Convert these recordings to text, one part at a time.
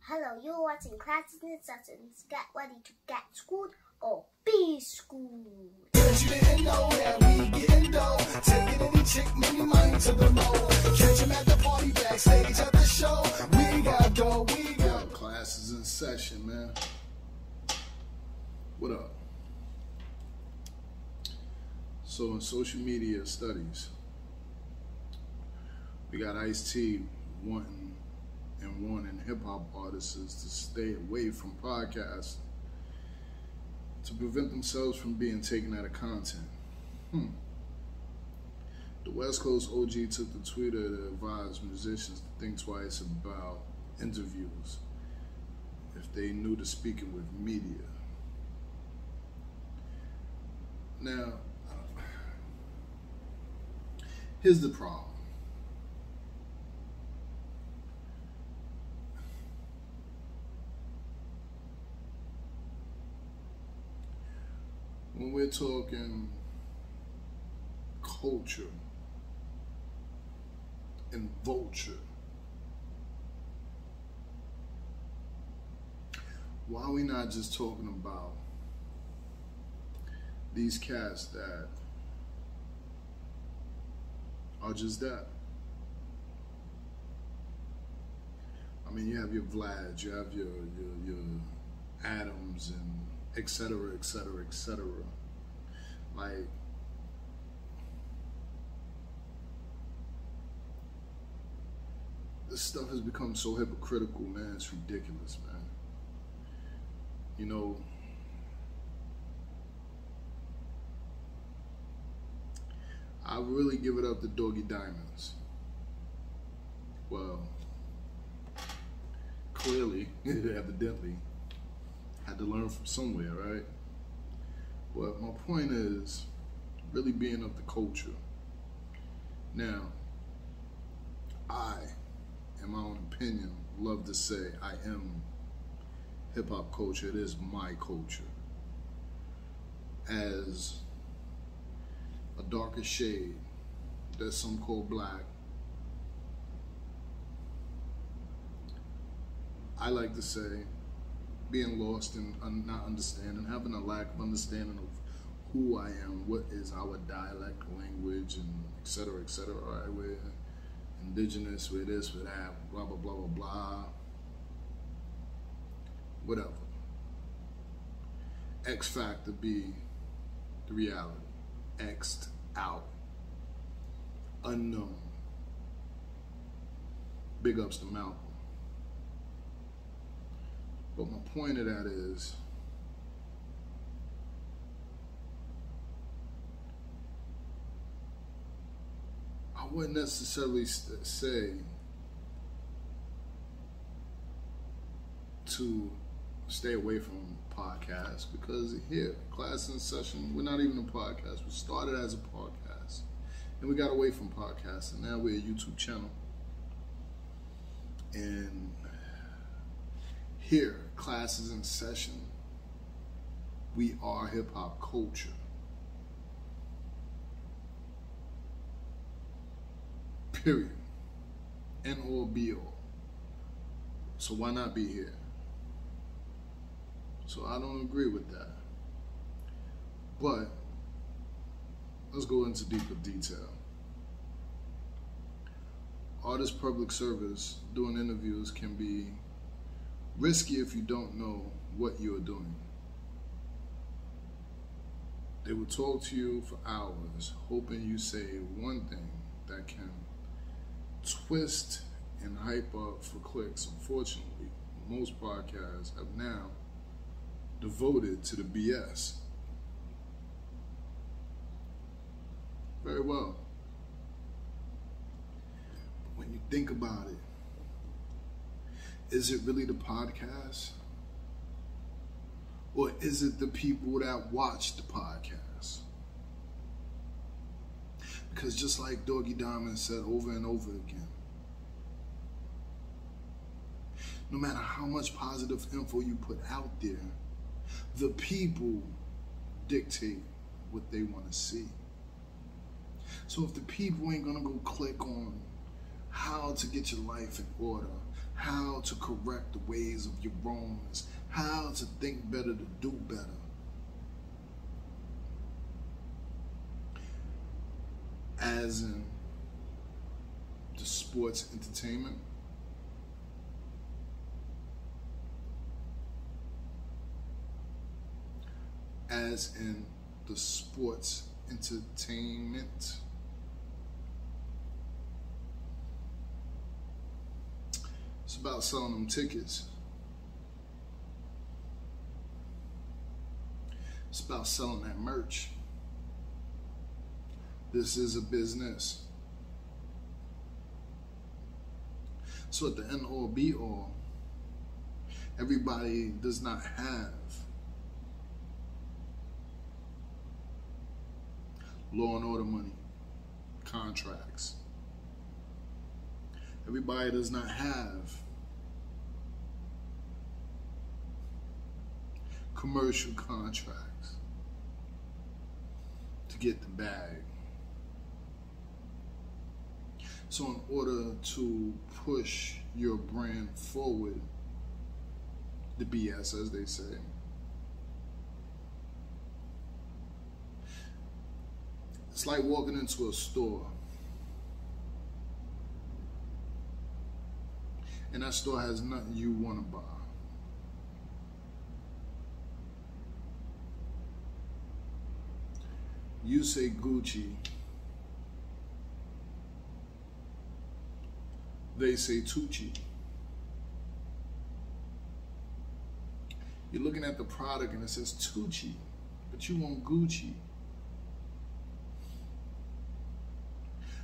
Hello, you're watching Klass Sessions. Get ready to get schooled or be schooled. You didn't know that we getting dough. Taking any chick, many money to the low. Catch him at the party, backstage at the show. We got dough, we got. Klass is in session, man. What up? So in social media studies, we got Ice-T wanting hip-hop artists to stay away from podcasts to prevent themselves from being taken out of content. The West Coast OG took to Twitter to advise musicians to think twice about interviews if they knew to speaking with media. Now, here's the problem. When we're talking culture and vulture, why are we not just talking about these cats that are just that? I mean, you have your Vlad, you have your Adams, and etc., etc., etc. Like, this stuff has become so hypocritical, man. It's ridiculous, man. You know, I really give it up to Doggy Diamonds. Well, clearly, evidently, had to learn from somewhere, right? But my point is really being of the culture. Now, I, in my own opinion, love to say I am hip-hop culture. It is my culture. As a darker shade that some call black, I like to say being lost and not understanding, having a lack of understanding of who I am, what is our dialect, language, and et cetera, right? We're indigenous, we're this, we're that, blah, blah, blah, blah, blah. Whatever. X factor be the reality. X'd out. Unknown. Big ups to Malcolm. But my point of that is, I wouldn't necessarily say to stay away from podcasts, because here, Klass in Session, we're not even a podcast. We started as a podcast, and we got away from podcasts, and now we're a YouTube channel. And here, Klass is in Session. We are hip-hop culture. Period. End all be all. So why not be here? So I don't agree with that. But let's go into deeper detail. Artist public service doing interviews can be risky if you don't know what you're doing. They will talk to you for hours, hoping you say one thing that can twist and hype up for clicks. Unfortunately, most podcasts have now devoted to the BS. Very well. But when you think about it, is it really the podcast? Or is it the people that watch the podcast? Because just like Doggy Diamond said over and over again, no matter how much positive info you put out there, the people dictate what they want to see. So if the people ain't gonna go click on how to get your life in order, how to correct the ways of your wrongs, how to think better to do better. As in the sports entertainment, as in the sports entertainment, it's about selling them tickets. It's about selling that merch. This is a business. So at the end all be all, everybody does not have law and order money, contracts. Everybody does not have commercial contracts to get the bag. So in order to push your brand forward, the BS, as they say, it's like walking into a store and that store has nothing you want to buy. You say Gucci, they say Tucci. You're looking at the product and it says Tucci, but you want Gucci.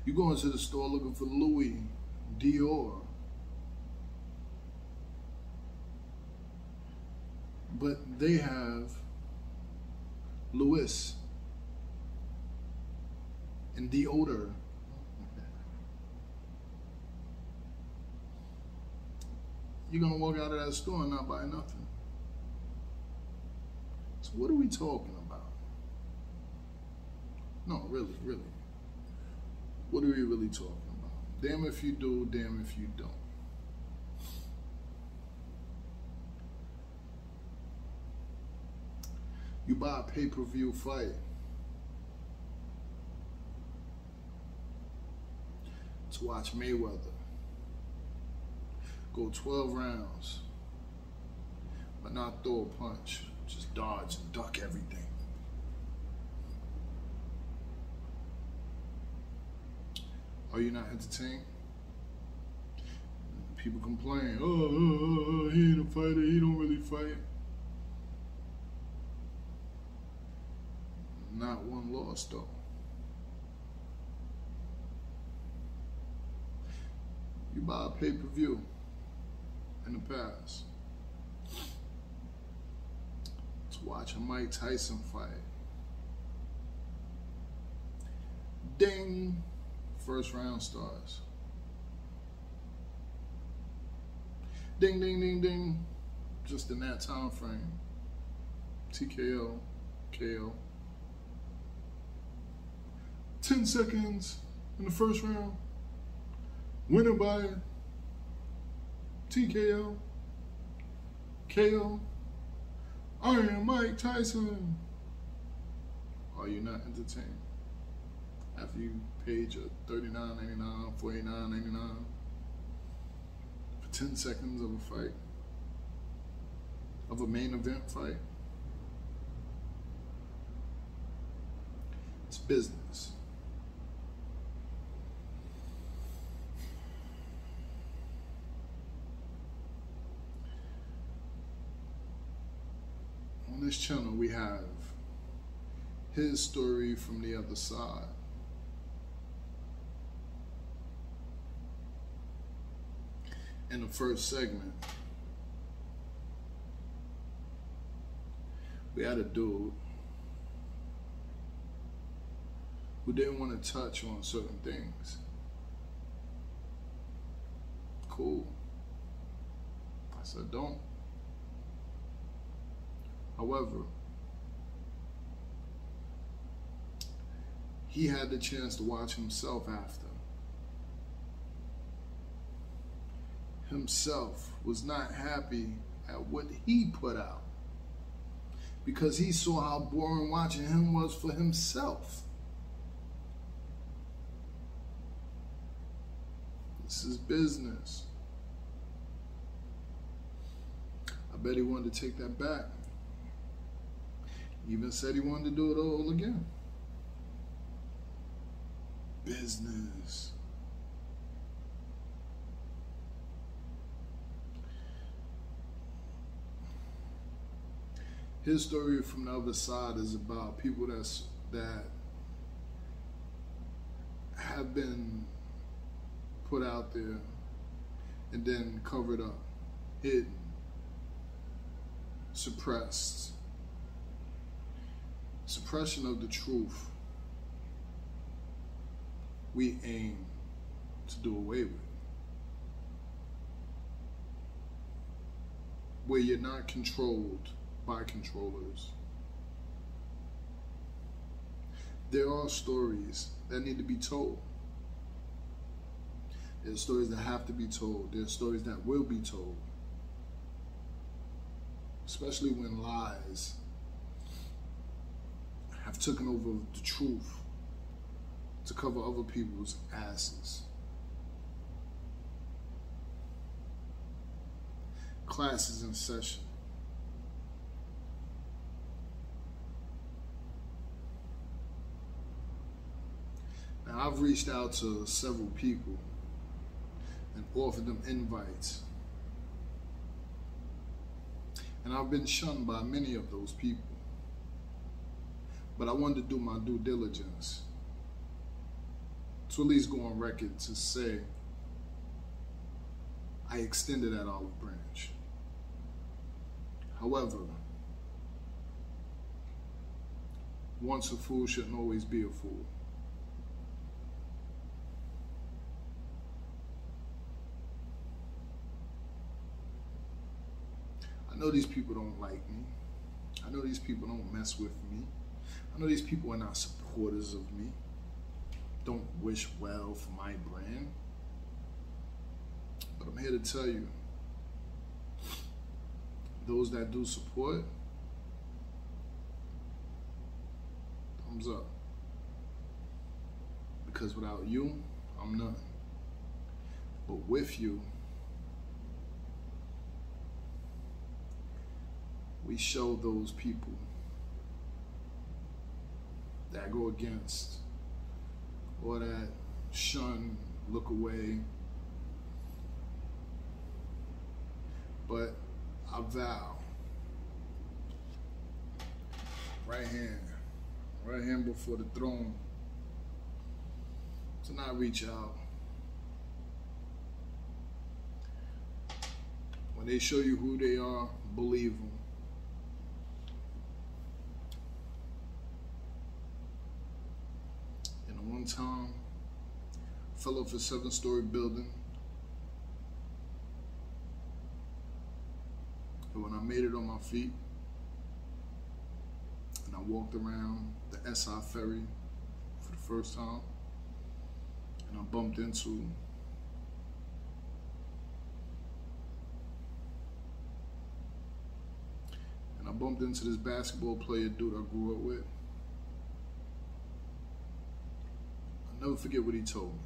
You go into the store looking for Louis, Dior, but they have Louis and deodor. You're gonna walk out of that store and not buy nothing. So what are we talking about? No, really. What are we really talking about? Damn if you do, damn if you don't. You buy a pay-per-view fight to watch Mayweather go 12 rounds, but not throw a punch, just dodge and duck everything. Are you not entertained? People complain, oh, he ain't a fighter, he don't really fight. Not one loss though. You buy a pay-per-view in the past to watch a Mike Tyson fight. Ding! First round starts. Ding, ding, ding, ding. Just in that time frame. TKO, KO. 10 seconds in the first round. Winner by TKO, KO. I am Mike Tyson. Are you not entertained? After you paid your $39.99, $49.99 for 10 seconds of a fight, of a main event fight. It's business. On this channel, we have his story from the other side. In the first segment, we had a dude who didn't want to touch on certain things. Cool. I said, don't. However, he had the chance to watch himself after. himself was not happy at what he put out because he saw how boring watching him was for himself. This is business. I bet he wanted to take that back. He even said he wanted to do it all again. Business. His story from the other side is about people that have been put out there and then covered up, hidden, suppressed. Suppression of the truth we aim to do away with. Where you're not controlled by controllers. There are stories that need to be told. There are stories that have to be told. There are stories that will be told. Especially when lies have taken over the truth to cover other people's asses. Class is in session. Now, I've reached out to several people and offered them invites. And I've been shunned by many of those people. But I wanted to do my due diligence to at least go on record to say I extended that olive branch. However, once a fool shouldn't always be a fool. I know these people don't like me. I know these people don't mess with me. I know these people are not supporters of me. Don't wish well for my brand. But I'm here to tell you, those that do support, thumbs up. Because without you, I'm nothing. But with you, we show those people that go against or that shun, look away. But I vow, right hand before the throne, to not reach out. When they show you who they are, believe them. And one time, I fell off a 7-story building. But when I made it on my feet, and I walked around the SI ferry for the first time, and I bumped into this basketball player dude I grew up with. I'll never forget what he told me.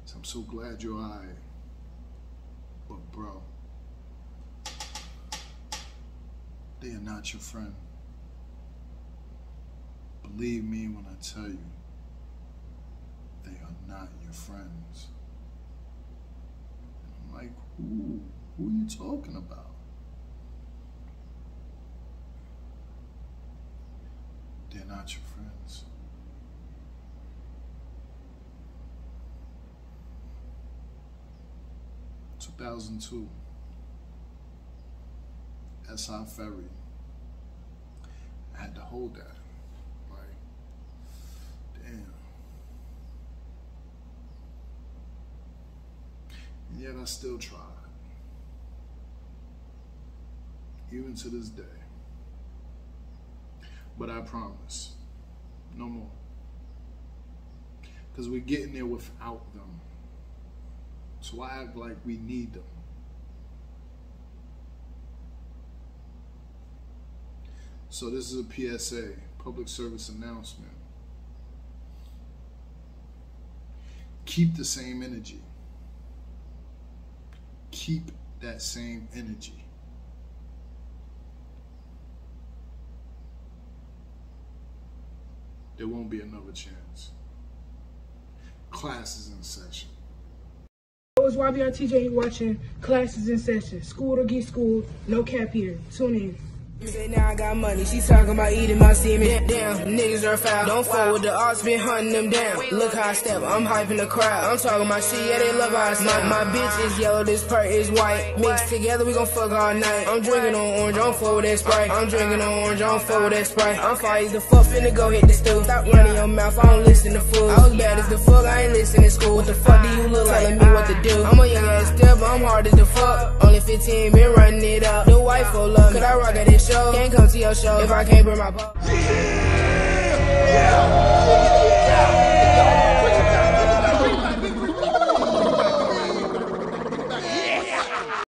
So I'm so glad you're alright, but bro, they are not your friend. Believe me when I tell you, they are not your friends. And I'm like, who are you talking about? They're not your friends. In 2002, SI Ferry. I had to hold that. Like, damn. And yet I still tried. Even to this day. But I promise, no more. because we're getting there without them. So why act like we need them? So this is a PSA, public service announcement. Keep the same energy. Keep that same energy. There won't be another chance. Class is in session. It's YBR TJ, you watching Classes in Session. School or get schooled, no cap here. Tune in. Say now I got money, she talking about eating my semen. Damn, niggas are foul. Don't fuck with the odds, been hunting them down. Look how I step, I'm hyping the crowd. I'm talking my shit, yeah, they love how I step. My bitch is yellow, this part is white. Mixed together, we gon' fuck all night. I'm drinking on orange, I'm full with that Sprite. I'm drinking on orange, I'm full with that Sprite. I'm fire as the fuck, finna go hit the stool. Stop running your mouth, I don't listen to fools. I was bad as the fuck, I ain't listening to school. What the fuck do you look like? Telling me what to do. I'm a young ass step, but I'm hard as the fuck. Only 15, been running it up. The wife full love, could I rock at this show? Can't come to your show if I can't bring my ball. Yeah!